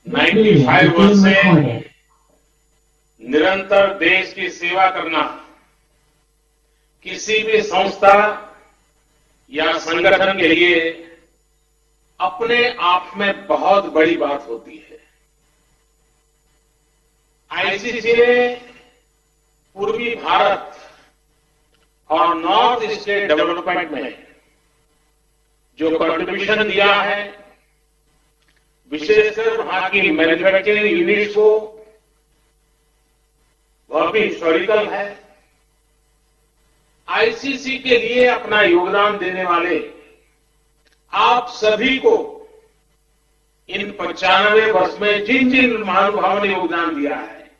95 वर्ष से निरंतर देश की सेवा करना किसी भी संस्था या संगठन के लिए अपने आप में बहुत बड़ी बात होती है। आईसीसी ने पूर्वी भारत और नॉर्थ ईस्ट के डेवलपमेंट में जो कंट्रीब्यूशन दिया है, विशेषकर वहां की मैन्युफैक्चरिंग यूनिट को, वह भी हिस्टोरिकल है। आईसीसी के लिए अपना योगदान देने वाले आप सभी को इन 95 वर्ष में जिन जिन महानुभावों ने योगदान दिया है,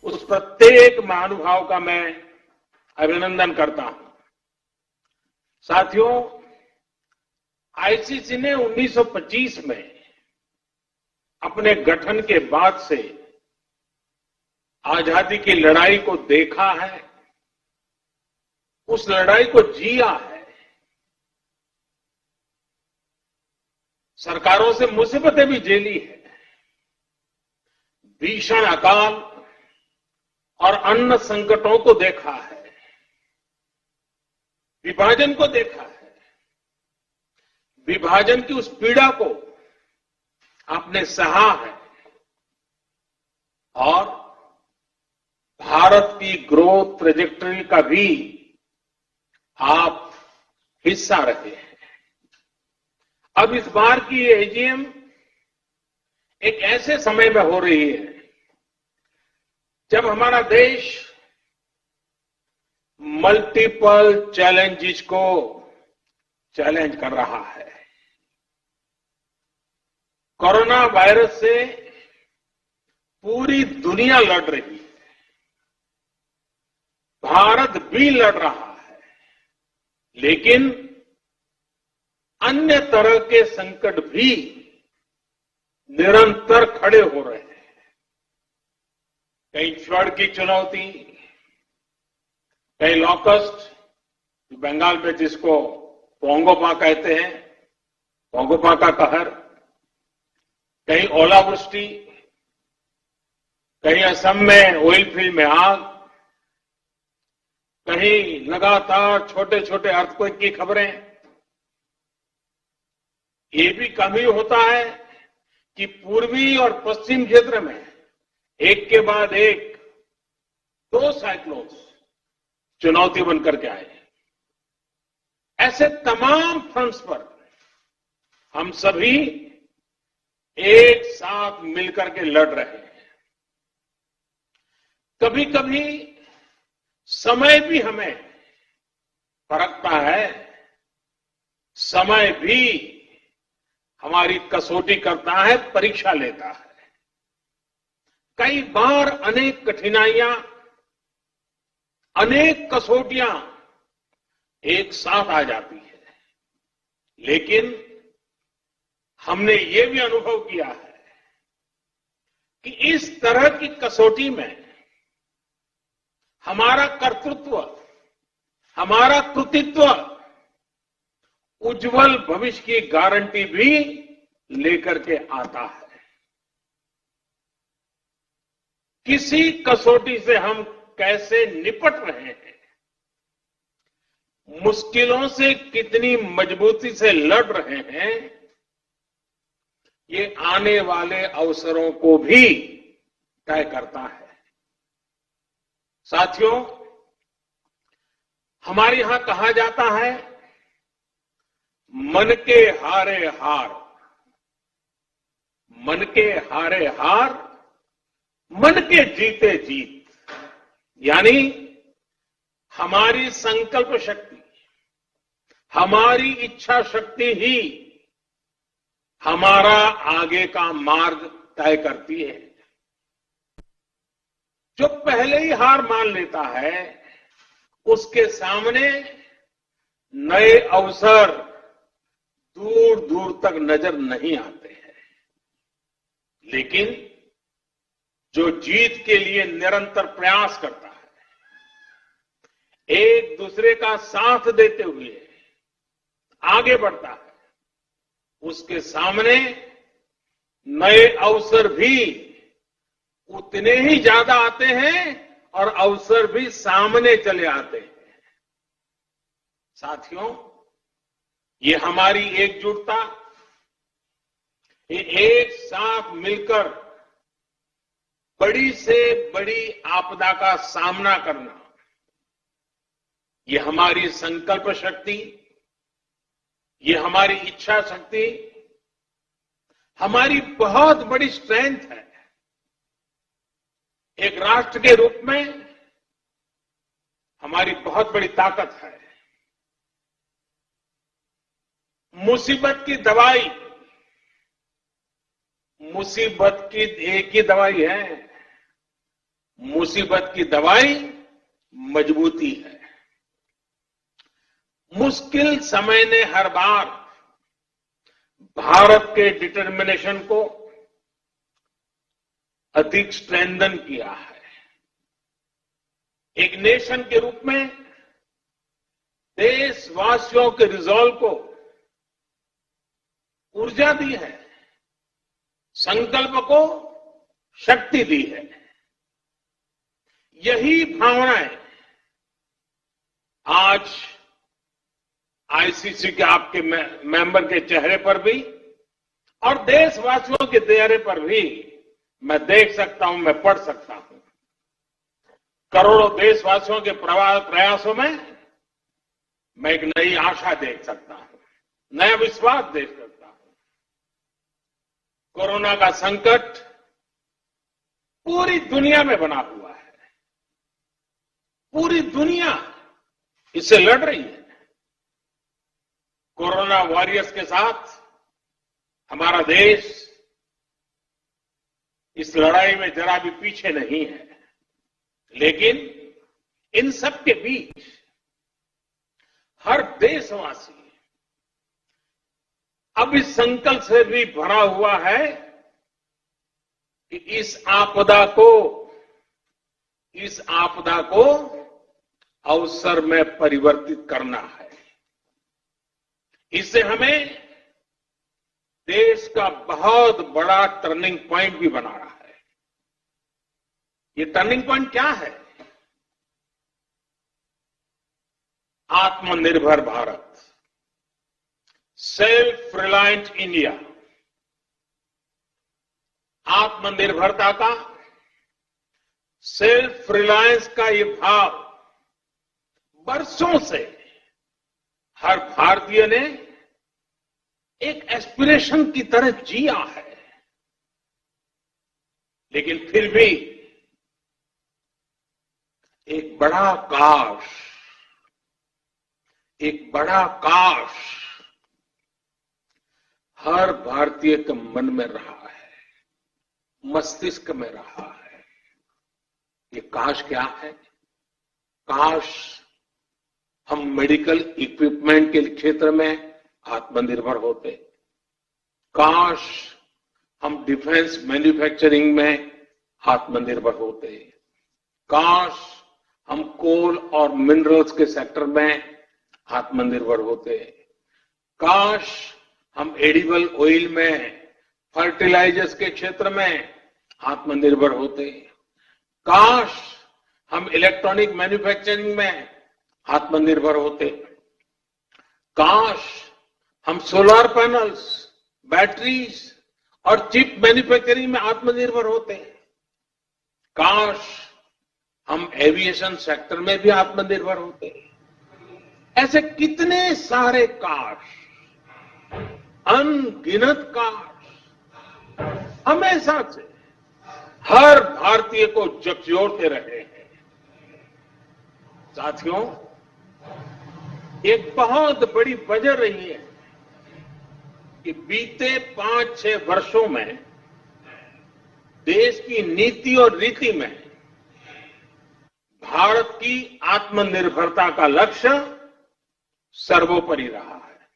उस प्रत्येक महानुभाव का मैं अभिनंदन करता हूं। साथियों, आईसीसी ने 1925 में अपने गठन के बाद से आजादी की लड़ाई को देखा है, उस लड़ाई को जिया है। सरकारों से मुसीबतें भी झेली है, भीषण अकाल और अन्न संकटों को देखा है, विभाजन को देखा है। विभाजन की उस पीड़ा को आपने सहा है और भारत की ग्रोथ ट्रेजेक्टरी का भी आप हिस्सा रहे हैं। अब इस बार की एजीएम एक ऐसे समय में हो रही है जब हमारा देश मल्टीपल चैलेंजेस को चैलेंज कर रहा है। कोरोना वायरस से पूरी दुनिया लड़ रही है, भारत भी लड़ रहा है, लेकिन अन्य तरह के संकट भी निरंतर खड़े हो रहे हैं। कहीं फ्लड की चुनौती, कहीं लॉकस्ट, बंगाल में जिसको पोंगोपा कहते हैं, पोंगोपा का कहर, कहीं ओलावृष्टि, कहीं असम में ऑयल फील्ड में आग, कहीं लगातार छोटे छोटे अर्थक्वेक की खबरें। ये भी कम ही होता है कि पूर्वी और पश्चिम क्षेत्र में एक के बाद एक 2 साइक्लोन चुनौती बनकर के आए। ऐसे तमाम फ्रंट्स पर हम सभी एक साथ मिलकर के लड़ रहे हैं। कभी कभी समय भी हमें परखता है, समय भी हमारी कसौटी करता है, परीक्षा लेता है। कई बार अनेक कठिनाइयां, अनेक कसौटियां एक साथ आ जाती है, लेकिन हमने ये भी अनुभव किया है कि इस तरह की कसौटी में हमारा कर्तृत्व, हमारा कृतित्व उज्जवल भविष्य की गारंटी भी लेकर के आता है। किसी कसौटी से हम कैसे निपट रहे हैं, मुश्किलों से कितनी मजबूती से लड़ रहे हैं, ये आने वाले अवसरों को भी तय करता है। साथियों, हमारे यहां कहा जाता है, मन के हारे हार, मन के हारे हार, मन के जीते जीत। यानी हमारी संकल्प शक्ति, हमारी इच्छा शक्ति ही हमारा आगे का मार्ग तय करती है। जो पहले ही हार मान लेता है, उसके सामने नए अवसर दूर दूर तक नजर नहीं आते हैं। लेकिन जो जीत के लिए निरंतर प्रयास करता है, एक दूसरे का साथ देते हुए आगे बढ़ता है, उसके सामने नए अवसर भी उतने ही ज्यादा आते हैं और अवसर भी सामने चले आते हैं। साथियों, ये हमारी एकजुटता, ये एक साथ मिलकर बड़ी से बड़ी आपदा का सामना करना, ये हमारी संकल्प शक्ति, ये हमारी इच्छा शक्ति, हमारी बहुत बड़ी स्ट्रेंथ है। एक राष्ट्र के रूप में हमारी बहुत बड़ी ताकत है। मुसीबत की दवाई, मुसीबत की एक ही दवाई है, मुसीबत की दवाई मजबूती है। मुश्किल समय ने हर बार भारत के डिटर्मिनेशन को अधिक स्ट्रेंथन किया है। एक नेशन के रूप में देशवासियों के रिजॉल्व को ऊर्जा दी है, संकल्प को शक्ति दी है। यही भावनाएं आज आईसीसी के आपके मेंबर के चेहरे पर भी और देशवासियों के चेहरे पर भी मैं देख सकता हूं, मैं पढ़ सकता हूं। करोड़ों देशवासियों के प्रयासों में मैं एक नई आशा देख सकता हूं, नया विश्वास देख सकता हूं। कोरोना का संकट पूरी दुनिया में बना हुआ है, पूरी दुनिया इससे लड़ रही है। कोरोना वॉरियर्स के साथ हमारा देश इस लड़ाई में जरा भी पीछे नहीं है। लेकिन इन सब के बीच हर देशवासी अब इस संकल्प से भी भरा हुआ है कि इस आपदा को अवसर में परिवर्तित करना है। इससे हमें देश का बहुत बड़ा टर्निंग पॉइंट भी बना रहा है। ये टर्निंग पॉइंट क्या है? आत्मनिर्भर भारत, सेल्फ रिलायंट इंडिया। आत्मनिर्भरता का, सेल्फ रिलायंस का ये भाव बरसों से हर भारतीय ने एक एस्पिरेशन की तरह जिया है। लेकिन फिर भी एक बड़ा काश हर भारतीय के मन में रहा है, मस्तिष्क में रहा है। ये काश क्या है? काश हम मेडिकल इक्विपमेंट के क्षेत्र में आत्मनिर्भर होते। काश हम डिफेंस मैन्युफैक्चरिंग में आत्मनिर्भर होते। काश हम कोल और मिनरल्स के सेक्टर में आत्मनिर्भर होते। काश हम एडिबल ऑयल में, फर्टिलाइजर्स के क्षेत्र में आत्मनिर्भर होते। काश हम इलेक्ट्रॉनिक मैन्युफैक्चरिंग में आत्मनिर्भर होते। काश हम सोलर पैनल्स, बैटरीज और चिप मैन्युफैक्चरिंग में आत्मनिर्भर होते। काश हम एविएशन सेक्टर में भी आत्मनिर्भर होते। ऐसे कितने सारे काश, अनगिनत काश हमेशा से हर भारतीय को झकझोरते रहे हैं। साथियों, एक बहुत बड़ी वजह रही है कि बीते 5-6 वर्षों में देश की नीति और रीति में भारत की आत्मनिर्भरता का लक्ष्य सर्वोपरि रहा है।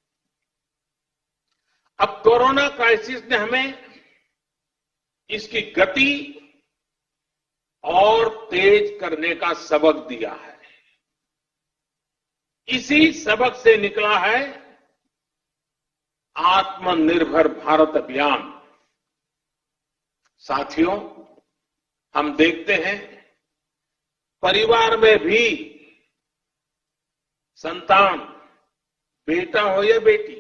अब कोरोना क्राइसिस ने हमें इसकी गति और तेज करने का सबक दिया है। इसी सबक से निकला है आत्मनिर्भर भारत अभियान। साथियों, हम देखते हैं परिवार में भी संतान, बेटा हो या बेटी,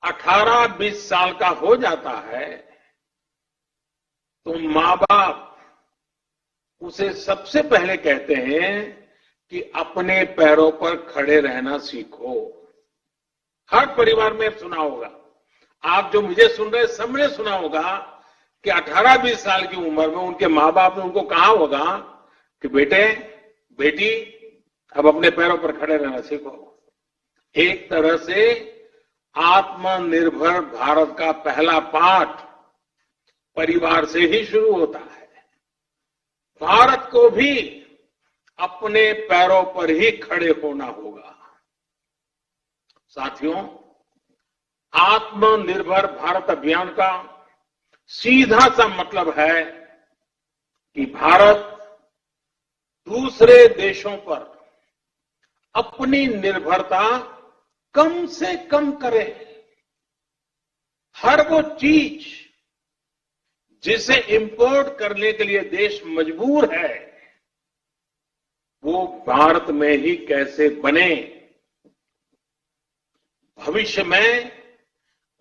18-20 साल का हो जाता है तो मां बाप उसे सबसे पहले कहते हैं कि अपने पैरों पर खड़े रहना सीखो। हर परिवार में सुना होगा, आप जो मुझे सुन रहे सबने सुना होगा कि 18-20 साल की उम्र में उनके मां बाप ने उनको कहा होगा कि बेटे बेटी अब अपने पैरों पर खड़े रहना सीखो। एक तरह से आत्मनिर्भर भारत का पहला पाठ परिवार से ही शुरू होता है। भारत को भी अपने पैरों पर ही खड़े होना होगा। साथियों, आत्मनिर्भर भारत अभियान का सीधा सा मतलब है कि भारत दूसरे देशों पर अपनी निर्भरता कम से कम करे। हर वो चीज जिसे इंपोर्ट करने के लिए देश मजबूर है, वो भारत में ही कैसे बने। भविष्य में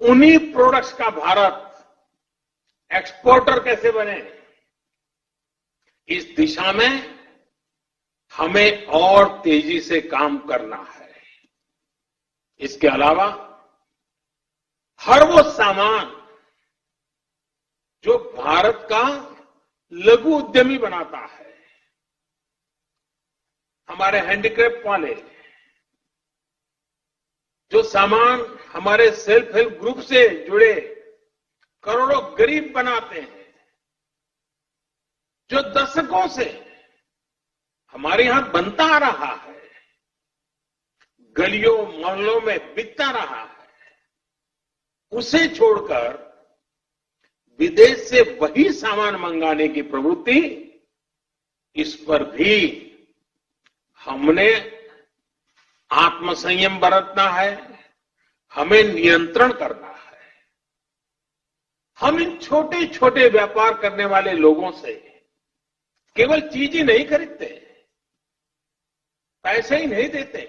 उन्हीं प्रोडक्ट्स का भारत एक्सपोर्टर कैसे बने, इस दिशा में हमें और तेजी से काम करना है। इसके अलावा हर वो सामान जो भारत का लघु उद्यमी बनाता है, हमारे हैंडीक्राफ्ट वाले जो सामान हमारे सेल्फ हेल्प ग्रुप से जुड़े करोड़ों गरीब बनाते हैं, जो दशकों से हमारे यहां बनता आ रहा है, गलियों मोहल्लों में बिकता रहा है, उसे छोड़कर विदेश से वही सामान मंगाने की प्रवृत्ति, इस पर भी हमने आत्मसंयम बरतना है, हमें नियंत्रण करना है। हम इन छोटे छोटे व्यापार करने वाले लोगों से केवल चीज ही नहीं खरीदते, पैसे ही नहीं देते,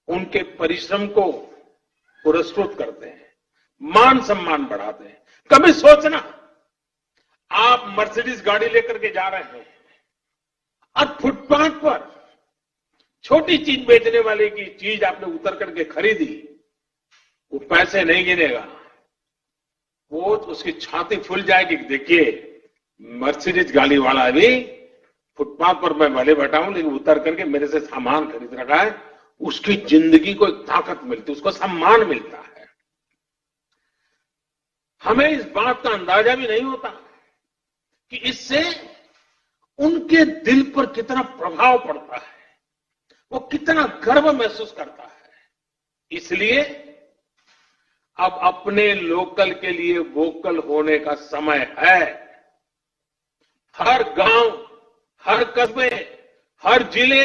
उनके परिश्रम को पुरस्कृत करते हैं, मान सम्मान बढ़ाते हैं। कभी सोचना, आप मर्सिडीज गाड़ी लेकर के जा रहे हैं और फुटपाथ पर छोटी चीज बेचने वाले की चीज आपने उतर करके खरीदी, वो पैसे नहीं गिनेगा, वो उसकी छाती फूल जाएगी। देखिए, मर्सिडीज गाड़ी वाला भी फुटपाथ पर मैं भले बैठा हूं, लेकिन उतर करके मेरे से सामान खरीद रखा है, उसकी जिंदगी को एक ताकत मिलती है, उसको सम्मान मिलता है। हमें इस बात का अंदाजा भी नहीं होता कि इससे उनके दिल पर कितना प्रभाव पड़ता है, वो कितना गर्व महसूस करता है। इसलिए अब अपने लोकल के लिए वोकल होने का समय है। हर गांव, हर कस्बे, हर जिले,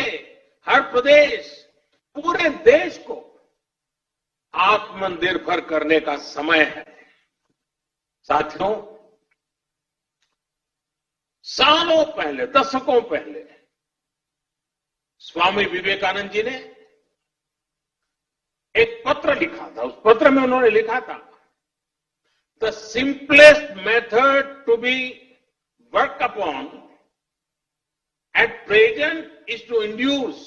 हर प्रदेश, पूरे देश को आत्मनिर्भर करने का समय है। साथियों, सालों पहले, दशकों पहले स्वामी विवेकानंद जी ने एक पत्र लिखा था। उस पत्र में उन्होंने लिखा था, the simplest method to be work upon at present is to induce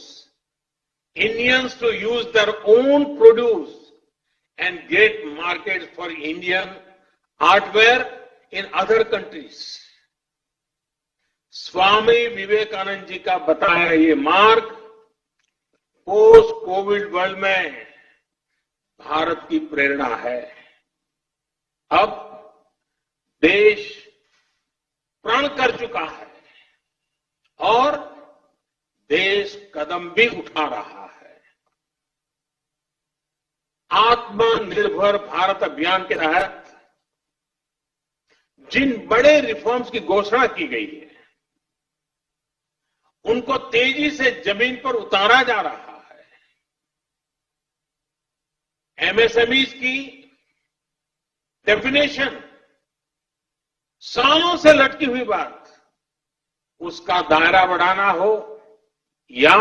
Indians to use their own produce and get markets for Indian artware in other countries. Swami Vivekananda ji का बताया ये मार्ग पोस्ट कोविड वर्ल्ड में भारत की प्रेरणा है। अब देश प्रण कर चुका है और देश कदम भी उठा रहा है। आत्मनिर्भर भारत अभियान के तहत जिन बड़े रिफॉर्म्स की घोषणा की गई है, उनको तेजी से जमीन पर उतारा जा रहा है। एमएसएमईज की डेफिनेशन सालों से लटकी हुई बात, उसका दायरा बढ़ाना हो या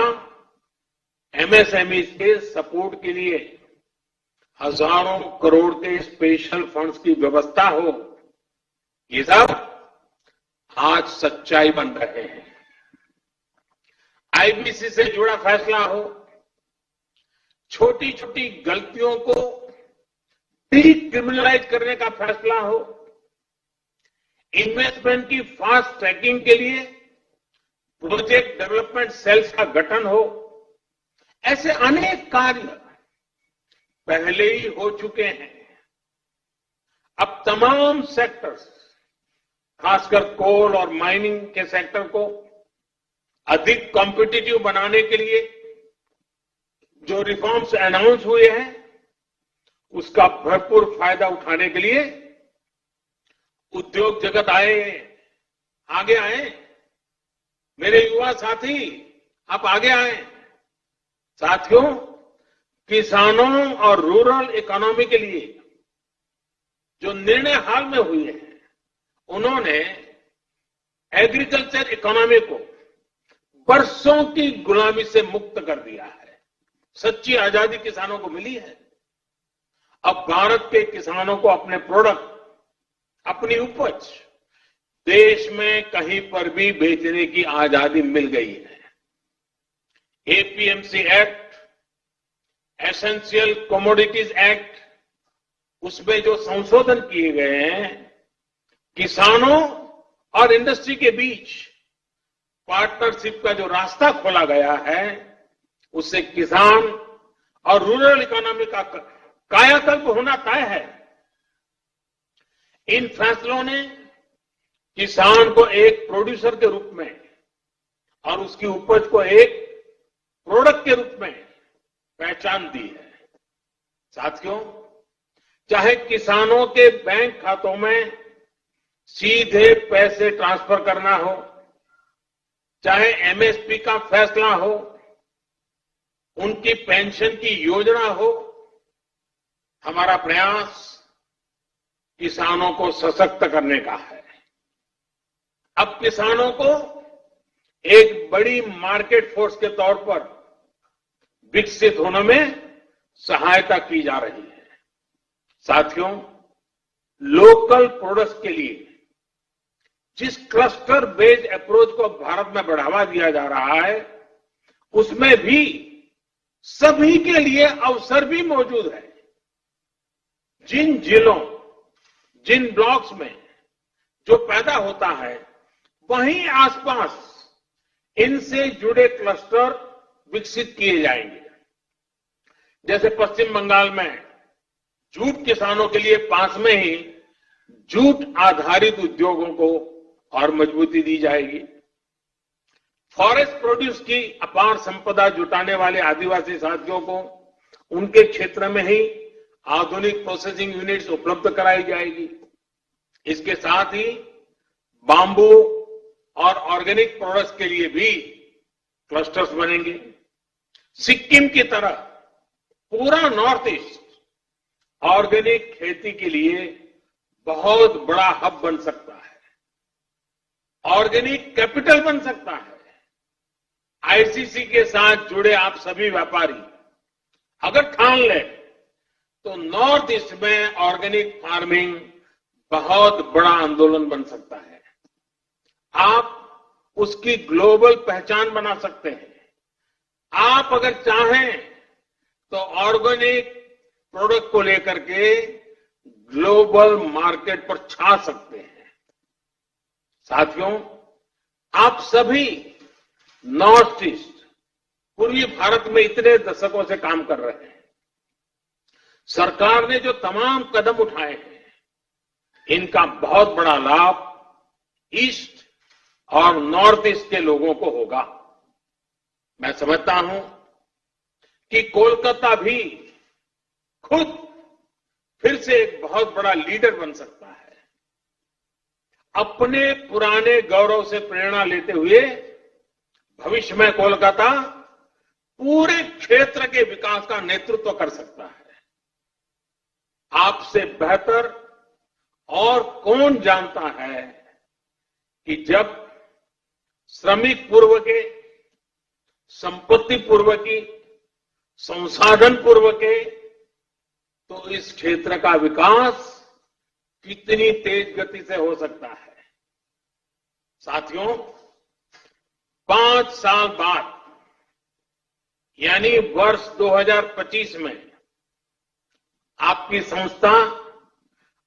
एमएसएमई के सपोर्ट के लिए हजारों करोड़ के स्पेशल फंड्स की व्यवस्था हो, ये सब आज सच्चाई बन रहे हैं। आईबीसी से जुड़ा फैसला हो, छोटी छोटी गलतियों को डिक्रिमिनलाइज करने का फैसला हो, इन्वेस्टमेंट की फास्ट ट्रैकिंग के लिए प्रोजेक्ट डेवलपमेंट सेल्स का गठन हो, ऐसे अनेक कार्य पहले ही हो चुके हैं। अब तमाम सेक्टर्स, खासकर कोल और माइनिंग के सेक्टर को अधिक कॉम्पिटिटिव बनाने के लिए जो रिफॉर्म्स अनाउंस हुए हैं, उसका भरपूर फायदा उठाने के लिए उद्योग जगत आगे आए। मेरे युवा साथी, आप आगे आए। साथियों, किसानों और रूरल इकोनॉमी के लिए जो निर्णय हाल में हुए हैं, उन्होंने एग्रीकल्चर इकोनॉमी को बरसों की गुलामी से मुक्त कर दिया है। सच्ची आजादी किसानों को मिली है। अब भारत के किसानों को अपने प्रोडक्ट, अपनी उपज देश में कहीं पर भी बेचने की आजादी मिल गई है। APMC act, essential commodities act, उसमें जो संशोधन किए गए हैं, किसानों और इंडस्ट्री के बीच पार्टनरशिप का जो रास्ता खोला गया है, उससे किसान और रूरल इकोनॉमी का कायाकल्प होना तय है। इन फैसलों ने किसान को एक प्रोड्यूसर के रूप में और उसकी उपज को एक प्रोडक्ट के रूप में पहचान दी है। साथियों, चाहे किसानों के बैंक खातों में सीधे पैसे ट्रांसफर करना हो, चाहे एमएसपी का फैसला हो, उनकी पेंशन की योजना हो, हमारा प्रयास किसानों को सशक्त करने का है। अब किसानों को एक बड़ी मार्केट फोर्स के तौर पर विकसित होने में सहायता की जा रही है। साथियों, लोकल प्रोडक्ट्स के लिए जिस क्लस्टर बेस्ड अप्रोच को भारत में बढ़ावा दिया जा रहा है, उसमें भी सभी के लिए अवसर भी मौजूद है। जिन जिलों, जिन ब्लॉक्स में जो पैदा होता है, वहीं आसपास इनसे जुड़े क्लस्टर विकसित किए जाएंगे। जैसे पश्चिम बंगाल में जूट किसानों के लिए पास में ही जूट आधारित उद्योगों को और मजबूती दी जाएगी। फॉरेस्ट प्रोड्यूस की अपार संपदा जुटाने वाले आदिवासी साथियों को उनके क्षेत्र में ही आधुनिक प्रोसेसिंग यूनिट्स उपलब्ध कराई जाएगी। इसके साथ ही बांबू और ऑर्गेनिक प्रोडक्ट्स के लिए भी क्लस्टर्स बनेंगे। सिक्किम की तरह पूरा नॉर्थ ईस्ट ऑर्गेनिक खेती के लिए बहुत बड़ा हब बन सकता है, ऑर्गेनिक कैपिटल बन सकता है। आईसीसी के साथ जुड़े आप सभी व्यापारी अगर ठान लें तो नॉर्थ ईस्ट में ऑर्गेनिक फार्मिंग बहुत बड़ा आंदोलन बन सकता है। आप उसकी ग्लोबल पहचान बना सकते हैं। आप अगर चाहें तो ऑर्गेनिक प्रोडक्ट को लेकर के ग्लोबल मार्केट पर छा सकते हैं। साथियों, आप सभी नॉर्थ ईस्ट, पूर्वी भारत में इतने दशकों से काम कर रहे हैं। सरकार ने जो तमाम कदम उठाए हैं, इनका बहुत बड़ा लाभ ईस्ट और नॉर्थ ईस्ट के लोगों को होगा। मैं समझता हूं कि कोलकाता भी खुद फिर से एक बहुत बड़ा लीडर बन सकता है। अपने पुराने गौरव से प्रेरणा लेते हुए भविष्य में कोलकाता पूरे क्षेत्र के विकास का नेतृत्व कर सकता है। आपसे बेहतर और कौन जानता है कि जब श्रमिक पूर्व के, संपत्ति पूर्व की, संसाधन पूर्व के, तो इस क्षेत्र का विकास कितनी तेज गति से हो सकता है। साथियों, 5 साल बाद यानी वर्ष 2025 में आपकी संस्था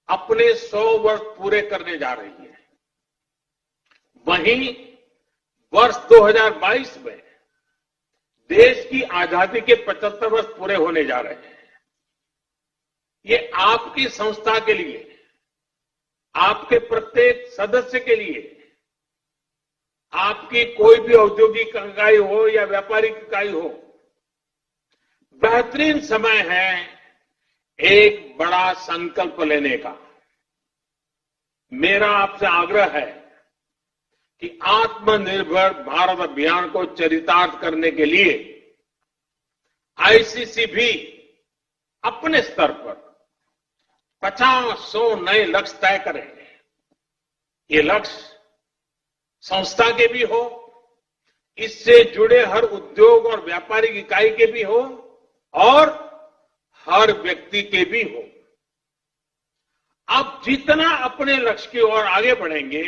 अपने 100 वर्ष पूरे करने जा रही है। वहीं वर्ष 2022 में देश की आजादी के 75 वर्ष पूरे होने जा रहे हैं। ये आपकी संस्था के लिए, आपके प्रत्येक सदस्य के लिए, आपकी कोई भी औद्योगिक इकाई हो या व्यापारिक इकाई हो, बेहतरीन समय है एक बड़ा संकल्प लेने का। मेरा आपसे आग्रह है कि आत्मनिर्भर भारत अभियान को चरितार्थ करने के लिए आईसीसी भी अपने स्तर पर 50-100 नए लक्ष्य तय करें। ये लक्ष्य संस्था के भी हो, इससे जुड़े हर उद्योग और व्यापारिक इकाई के भी हो और हर व्यक्ति के भी हो। आप जितना अपने लक्ष्य की ओर आगे बढ़ेंगे,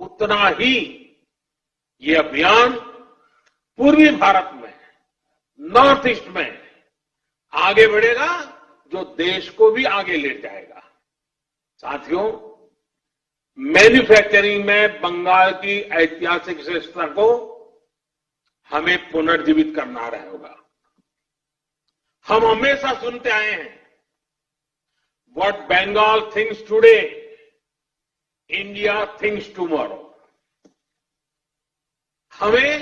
उतना ही ये अभियान पूर्वी भारत में, नॉर्थ ईस्ट में आगे बढ़ेगा, जो देश को भी आगे ले जाएगा। साथियों, मैन्युफैक्चरिंग में बंगाल की ऐतिहासिक श्रेष्ठता को हमें पुनर्जीवित करना रहेगा। हम हमेशा सुनते आए हैं, what Bengal thinks today, India thinks tomorrow. हमें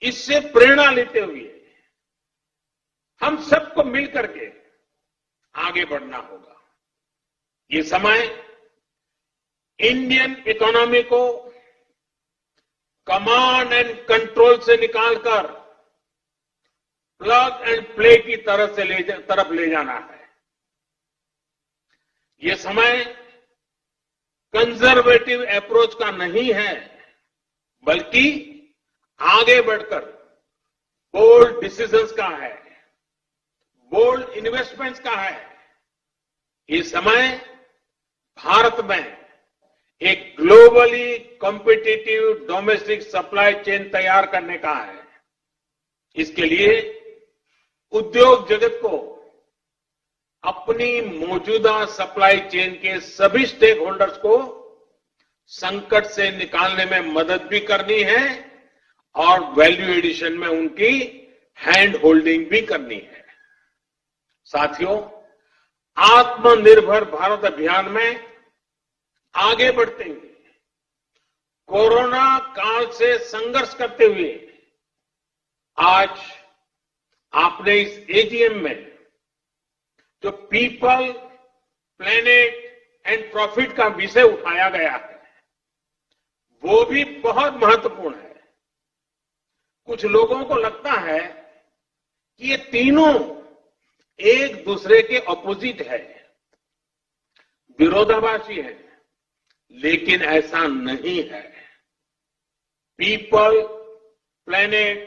इससे प्रेरणा लेते हुए हम सबको मिलकर के आगे बढ़ना होगा। ये समय इंडियन इकोनॉमी को कमांड एंड कंट्रोल से निकालकर प्लग एंड प्ले की तरफ ले जाना है। ये समय कंजर्वेटिव अप्रोच का नहीं है, बल्कि आगे बढ़कर बोल्ड डिसीजंस का है, बोल्ड इन्वेस्टमेंट्स का है। ये समय भारत में एक globally competitive domestic supply chain तैयार करने का है। इसके लिए उद्योग जगत को अपनी मौजूदा सप्लाई चेन के सभी स्टेक होल्डर्स को संकट से निकालने में मदद भी करनी है और वैल्यू एडिशन में उनकी हैंड होल्डिंग भी करनी है। साथियों, आत्मनिर्भर भारत अभियान में आगे बढ़ते हुए, कोरोना काल से संघर्ष करते हुए, आज आपने इस एजीएम में जो पीपल, प्लेनेट एंड प्रॉफिट का विषय उठाया गया है, वो भी बहुत महत्वपूर्ण है। कुछ लोगों को लगता है कि ये तीनों एक दूसरे के ऑपोजिट है, विरोधाभासी है, लेकिन ऐसा नहीं है। पीपल, प्लेनेट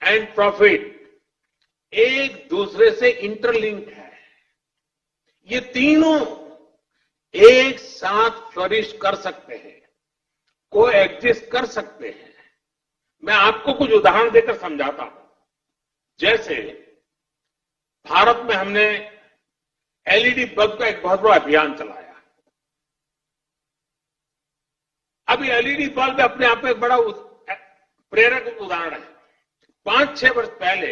एंड प्रॉफिट एक दूसरे से इंटरलिंक्ड है। ये तीनों एक साथ फ्लरिश कर सकते हैं, को एग्जिस्ट कर सकते हैं। मैं आपको कुछ उदाहरण देकर समझाता हूं। जैसे भारत में हमने एलईडी बल्ब का एक बहुत बड़ा अभियान चलाया। अब एलईडी बल्ब अपने आप में एक बड़ा प्रेरक उदाहरण है। 5-6 वर्ष पहले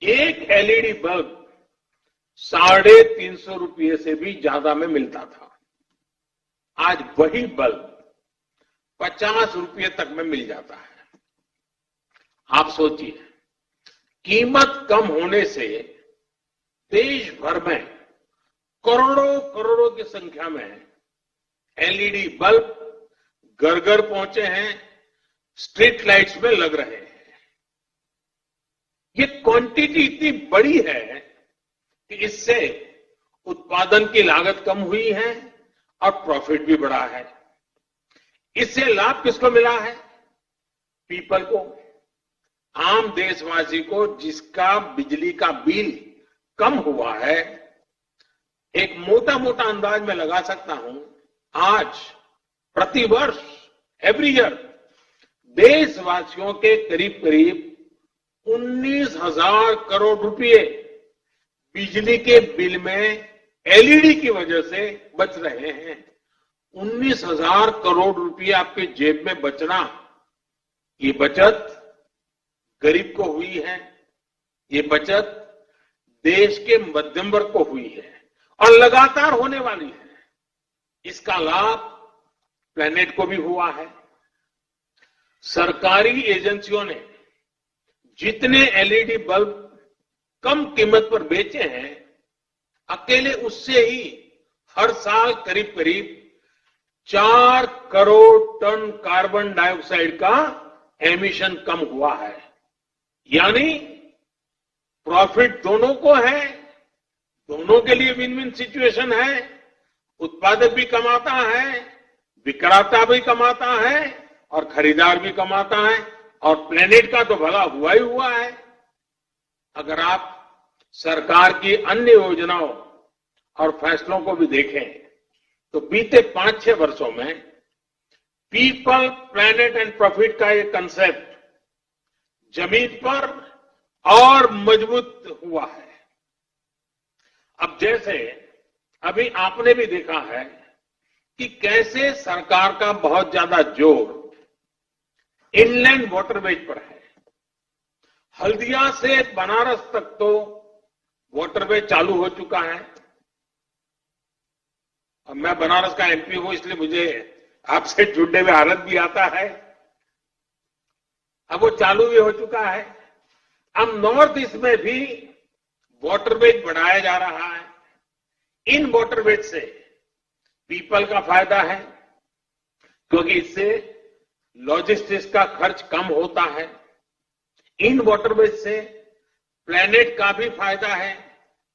एक एलईडी बल्ब 350 रुपये से भी ज्यादा में मिलता था। आज वही बल्ब 50 रुपये तक में मिल जाता है। आप सोचिए, कीमत कम होने से देश भर में करोड़ों करोड़ों की संख्या में एलईडी बल्ब घर घर पहुंचे हैं, स्ट्रीट लाइट्स में लग रहे हैं। ये क्वांटिटी इतनी बड़ी है कि इससे उत्पादन की लागत कम हुई है और प्रॉफिट भी बढ़ा है। इससे लाभ किसको मिला है? पीपल को, आम देशवासी को, जिसका बिजली का बिल कम हुआ है। एक मोटा मोटा अंदाज में लगा सकता हूं, आज प्रतिवर्ष एवरी ईयर देशवासियों के करीब करीब 19,000 करोड़ रुपए बिजली के बिल में एलईडी की वजह से बच रहे हैं। 19,000 करोड़ रुपए आपके जेब में बचना, ये बचत गरीब को हुई है, ये बचत देश के मध्यम वर्ग को हुई है और लगातार होने वाली है। इसका लाभ प्लेनेट को भी हुआ है। सरकारी एजेंसियों ने जितने एलईडी बल्ब कम कीमत पर बेचे हैं, अकेले उससे ही हर साल करीब करीब 4 करोड़ टन कार्बन डाइऑक्साइड का एमिशन कम हुआ है। यानी प्रॉफिट दोनों को है, दोनों के लिए विन विन सिचुएशन है। उत्पादक भी कमाता है, विक्रेता भी कमाता है और खरीदार भी कमाता है, और प्लेनेट का तो भला हुआ ही हुआ है। अगर आप सरकार की अन्य योजनाओं और फैसलों को भी देखें तो बीते 5-6 वर्षों में पीपल, प्लेनेट एंड प्रॉफिट का ये कंसेप्ट जमीन पर और मजबूत हुआ है। अब जैसे अभी आपने भी देखा है कि कैसे सरकार का बहुत ज्यादा जोर इनलैंड वाटरवेज पर है। हल्दिया से बनारस तक तो वाटरवे चालू हो चुका है। अब मैं बनारस का एमपी हूं, इसलिए मुझे आपसे जुड़ने में आनंद भी आता है। अब वो चालू भी हो चुका है। अब नॉर्थ ईस्ट में भी वाटरवेज बढ़ाया जा रहा है। इन वाटरवेज से पीपल का फायदा है, क्योंकि इससे लॉजिस्टिक्स का खर्च कम होता है। इन वाटरवेज से प्लेनेट का भी फायदा है,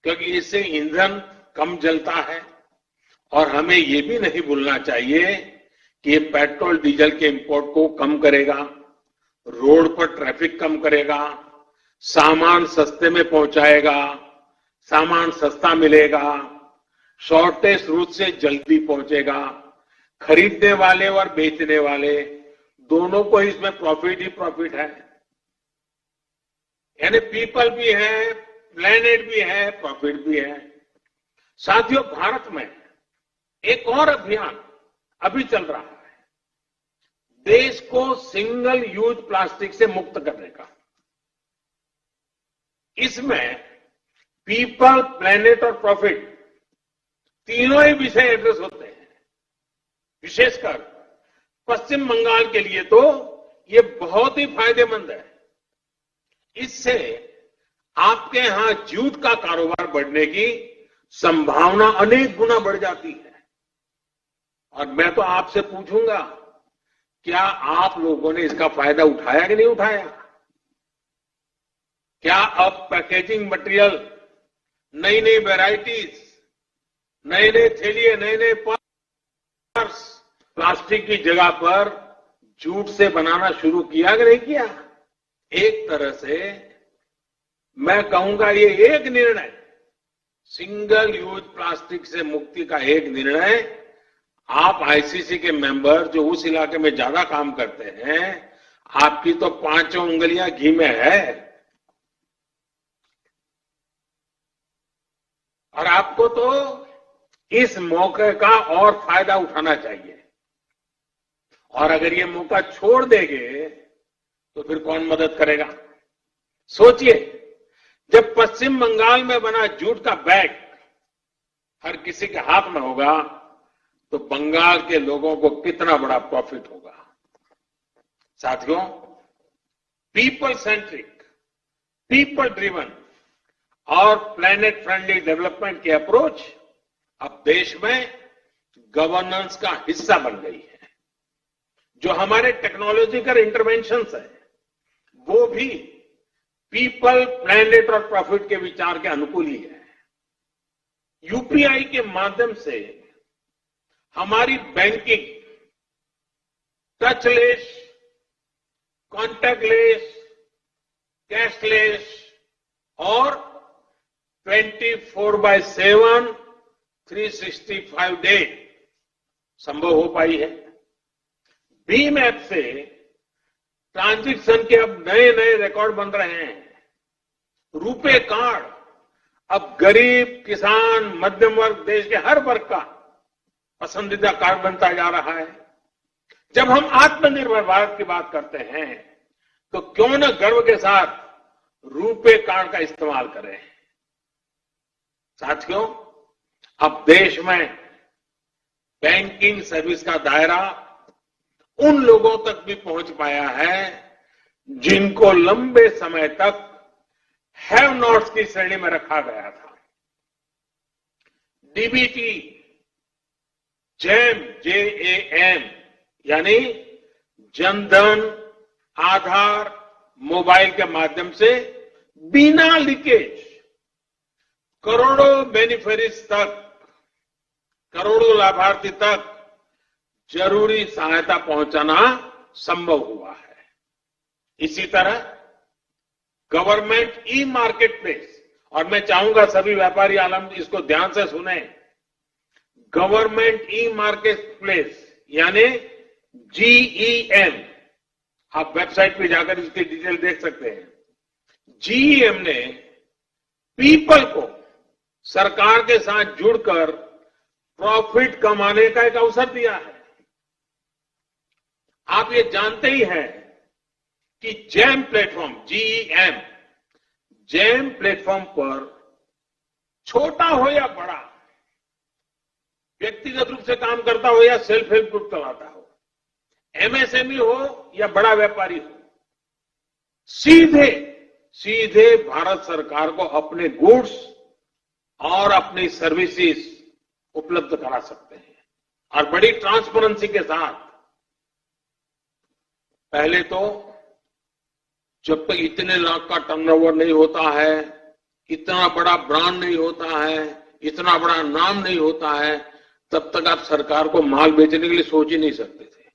क्योंकि इससे ईंधन कम जलता है। और हमें ये भी नहीं भूलना चाहिए कि ये पेट्रोल डीजल के इंपोर्ट को कम करेगा, रोड पर ट्रैफिक कम करेगा, सामान सस्ते में पहुंचाएगा, सामान सस्ता मिलेगा, शॉर्टेज रूट से जल्दी पहुंचेगा। खरीदने वाले और बेचने वाले दोनों को इसमें प्रॉफिट ही प्रॉफिट है। यानी पीपल भी है, प्लेनेट भी है, प्रॉफिट भी है। साथियों, भारत में एक और अभियान अभी चल रहा है, देश को सिंगल यूज प्लास्टिक से मुक्त करने का। इसमें पीपल, प्लेनेट और प्रॉफिट तीनों ही विषय एड्रेस होते हैं। विशेषकर पश्चिम बंगाल के लिए तो ये बहुत ही फायदेमंद है। इससे आपके यहां जूट का कारोबार बढ़ने की संभावना अनेक गुना बढ़ जाती है। और मैं तो आपसे पूछूंगा, क्या आप लोगों ने इसका फायदा उठाया कि नहीं उठाया? क्या अब पैकेजिंग मटेरियल, नई नई वैरायटीज, नए नए थैलिए, नए नए पर्स प्लास्टिक की जगह पर जूट से बनाना शुरू किया कि नहीं किया? एक तरह से मैं कहूंगा ये एक निर्णय, सिंगल यूज प्लास्टिक से मुक्ति का एक निर्णय, आप आईसीसी के मेंबर जो उस इलाके में ज्यादा काम करते हैं, आपकी तो 5 उंगलियां घी में है और आपको तो इस मौके का और फायदा उठाना चाहिए। और अगर ये मौका छोड़ देंगे तो फिर कौन मदद करेगा? सोचिए, जब पश्चिम बंगाल में बना जूट का बैग हर किसी के हाथ में होगा तो बंगाल के लोगों को कितना बड़ा प्रॉफिट होगा। साथियों, पीपल सेंट्रिक, पीपल ड्रिवन और प्लेनेट फ्रेंडली डेवलपमेंट की अप्रोच अब देश में गवर्नेंस का हिस्सा बन गई है। जो हमारे टेक्नोलॉजिकल इंटरवेंशंस है वो भी पीपल, प्लेनेट और प्रॉफिट के विचार के अनुकूल ही है। यूपीआई के माध्यम से हमारी बैंकिंग टचलेस, कॉन्टैक्टलेस, कैशलेस और 24/7 365 डे संभव हो पाई है। भीम ऐप से ट्रांजैक्शन के अब नए नए रिकॉर्ड बन रहे हैं। रुपे कार्ड अब गरीब, किसान, मध्यम वर्ग, देश के हर वर्ग का पसंदीदा कार्ड बनता जा रहा है। जब हम आत्मनिर्भर भारत की बात करते हैं तो क्यों न गर्व के साथ रुपे कार्ड का इस्तेमाल करें। साथियों, अब देश में बैंकिंग सर्विस का दायरा उन लोगों तक भी पहुंच पाया है जिनको लंबे समय तक हैव नॉट्स की श्रेणी में रखा गया था। डीबीटी, जैम, JAM यानी जनधन, आधार, मोबाइल के माध्यम से बिना लीकेज करोड़ों बेनिफिशियरीज तक, करोड़ों लाभार्थी तक जरूरी सहायता पहुंचाना संभव हुआ है। इसी तरह गवर्नमेंट ई मार्केट प्लेस, और मैं चाहूंगा सभी व्यापारी आलम इसको ध्यान से सुने, गवर्नमेंट ई मार्केट प्लेस यानी GEM, आप वेबसाइट पे जाकर इसकी डिटेल देख सकते हैं। GEM ने पीपल को सरकार के साथ जुड़कर प्रॉफिट कमाने का एक अवसर दिया है। आप ये जानते ही हैं कि jam platform, GEM, jam platform पर छोटा हो या बड़ा, व्यक्तिगत रूप से काम करता हो या सेल्फ हेल्प ग्रुप चलाता हो, MSME हो या बड़ा व्यापारी हो, सीधे भारत सरकार को अपने गुड्स और अपनी सर्विसेज उपलब्ध करा सकते हैं और बड़ी ट्रांसपेरेंसी के साथ। पहले तो जब तक इतने लाख का टर्नओवर नहीं होता है, इतना बड़ा ब्रांड नहीं होता है, इतना बड़ा नाम नहीं होता है, तब तक आप सरकार को माल बेचने के लिए सोच ही नहीं सकते थे।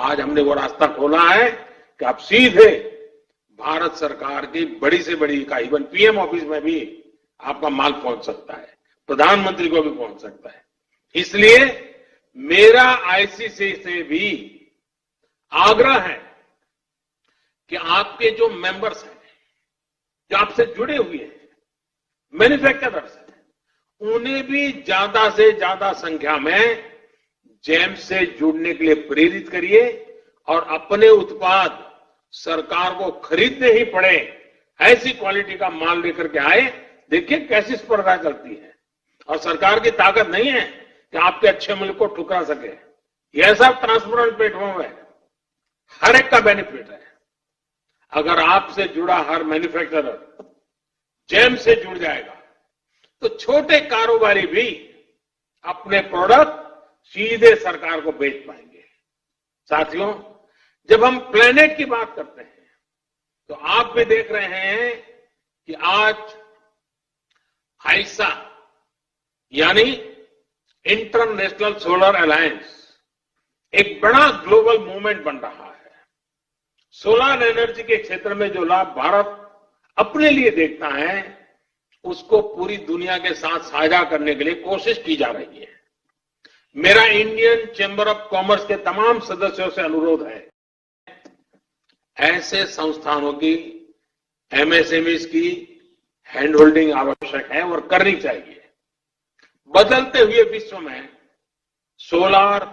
आज हमने वो रास्ता खोला है कि आप सीधे भारत सरकार की बड़ी से बड़ी इकाई, इवन PM ऑफिस में भी आपका माल पहुंच सकता है, प्रधानमंत्री को भी पहुंच सकता है। इसलिए मेरा ICC से भी आग्रह है कि आपके जो मेंबर्स हैं, जो आपसे जुड़े हुए हैं, मैन्युफैक्चरर्स हैं, उन्हें भी ज्यादा से ज्यादा संख्या में जैम से जुड़ने के लिए प्रेरित करिए और अपने उत्पाद सरकार को खरीदने ही पड़े ऐसी क्वालिटी का माल लेकर के आए। देखिए कैसी स्पर्धा चलती है और सरकार की ताकत नहीं है कि आपके अच्छे मूल्य को ठुकरा सके। यह सब ट्रांसपेरेंट प्लेटफॉर्म है, हर एक का बेनिफिट है। अगर आपसे जुड़ा हर मैन्युफैक्चरर जैम से जुड़ जाएगा तो छोटे कारोबारी भी अपने प्रोडक्ट सीधे सरकार को बेच पाएंगे। साथियों, जब हम प्लेनेट की बात करते हैं तो आप भी देख रहे हैं कि आज आइसा यानी इंटरनेशनल सोलर अलायंस एक बड़ा ग्लोबल मूवमेंट बन रहा है। सोलर एनर्जी के क्षेत्र में जो लाभ भारत अपने लिए देखता है उसको पूरी दुनिया के साथ साझा करने के लिए कोशिश की जा रही है। मेरा इंडियन चैम्बर ऑफ कॉमर्स के तमाम सदस्यों से अनुरोध है, ऐसे संस्थानों की, MSMEs की हैंड होल्डिंग आवश्यक है और करनी चाहिए। बदलते हुए विश्व में सोलर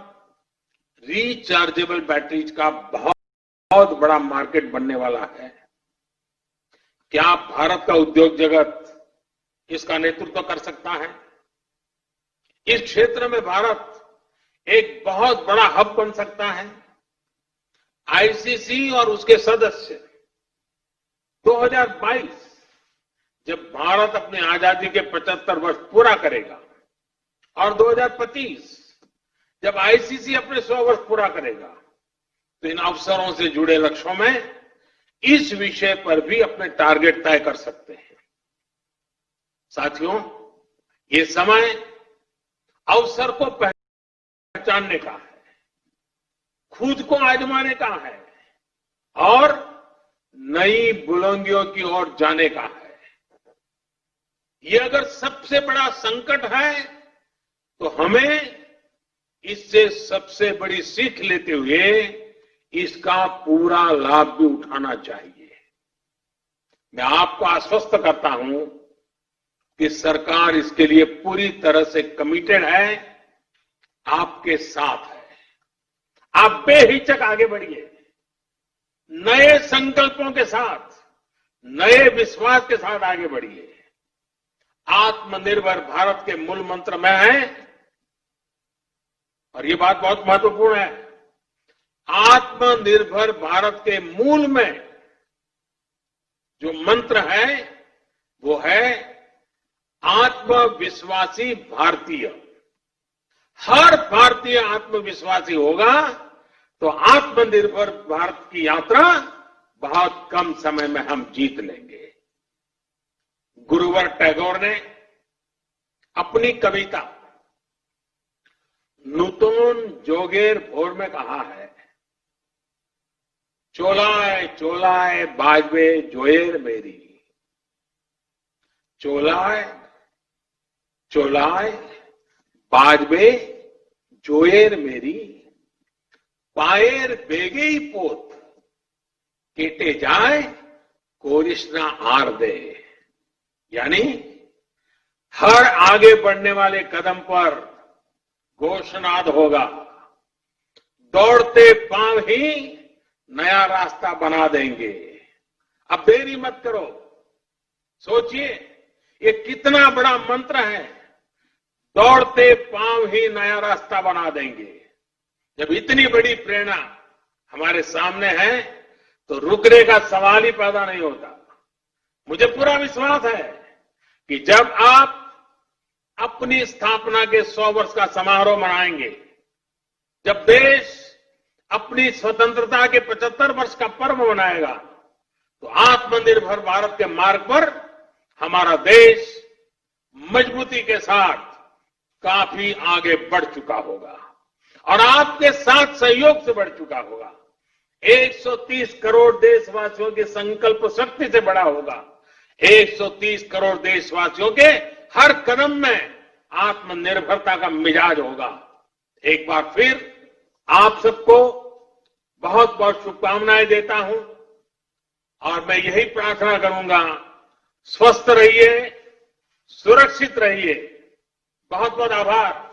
रिचार्जेबल बैटरीज का बहुत बड़ा मार्केट बनने वाला है। क्या भारत का उद्योग जगत इसका नेतृत्व कर सकता है? इस क्षेत्र में भारत एक बहुत बड़ा हब बन सकता है। ICC और उसके सदस्य 2022 जब भारत अपनी आजादी के 75 वर्ष पूरा करेगा और 2025 जब ICC अपने 100 वर्ष पूरा करेगा तो इन अवसरों से जुड़े लक्ष्यों में इस विषय पर भी अपने टारगेट तय कर सकते हैं। साथियों, ये समय अवसर को पहचानने का है, खुद को आजमाने का है और नई बुलंदियों की ओर जाने का है। ये अगर सबसे बड़ा संकट है तो हमें इससे सबसे बड़ी सीख लेते हुए इसका पूरा लाभ भी उठाना चाहिए। मैं आपको आश्वस्त करता हूं कि सरकार इसके लिए पूरी तरह से कमिटेड है, आपके साथ है। आप बेहिचक आगे बढ़िए, नए संकल्पों के साथ, नए विश्वास के साथ आगे बढ़िए। आत्मनिर्भर भारत के मूल मंत्र में है, और ये बात बहुत महत्वपूर्ण है, आत्मनिर्भर भारत के मूल में जो मंत्र है वो है आत्मविश्वासी भारतीय। हर भारतीय आत्मविश्वासी होगा तो आत्मनिर्भर भारत की यात्रा बहुत कम समय में हम जीत लेंगे। गुरुवर टैगोर ने अपनी कविता नूतन जोगेर भोर में कहा है, चोलाए चोलाए बाजबे जोएर मेरी, चोलाए चोलाए बाजबे जोएर मेरी, पाएर बेगे पोत केटे जाए कोरिश्ना आर दे। यानी हर आगे बढ़ने वाले कदम पर घोषणाद होगा, दौड़ते पांव ही नया रास्ता बना देंगे। अब देरी मत करो, सोचिए ये कितना बड़ा मंत्र है, दौड़ते पांव ही नया रास्ता बना देंगे। जब इतनी बड़ी प्रेरणा हमारे सामने है तो रुकने का सवाल ही पैदा नहीं होता। मुझे पूरा विश्वास है कि जब आप अपनी स्थापना के 100 वर्ष का समारोह मनाएंगे, जब देश अपनी स्वतंत्रता के 75 वर्ष का पर्व मनाएगा, तो आत्मनिर्भर भारत के मार्ग पर हमारा देश मजबूती के साथ काफी आगे बढ़ चुका होगा और आपके साथ सहयोग से बढ़ चुका होगा। 130 करोड़ देशवासियों की संकल्प शक्ति से बड़ा होगा। 130 करोड़ देशवासियों के हर कदम में आत्मनिर्भरता का मिजाज होगा। एक बार फिर आप सबको बहुत बहुत शुभकामनाएं देता हूं और मैं यही प्रार्थना करूंगा, स्वस्थ रहिए, सुरक्षित रहिए। बहुत बहुत आभार।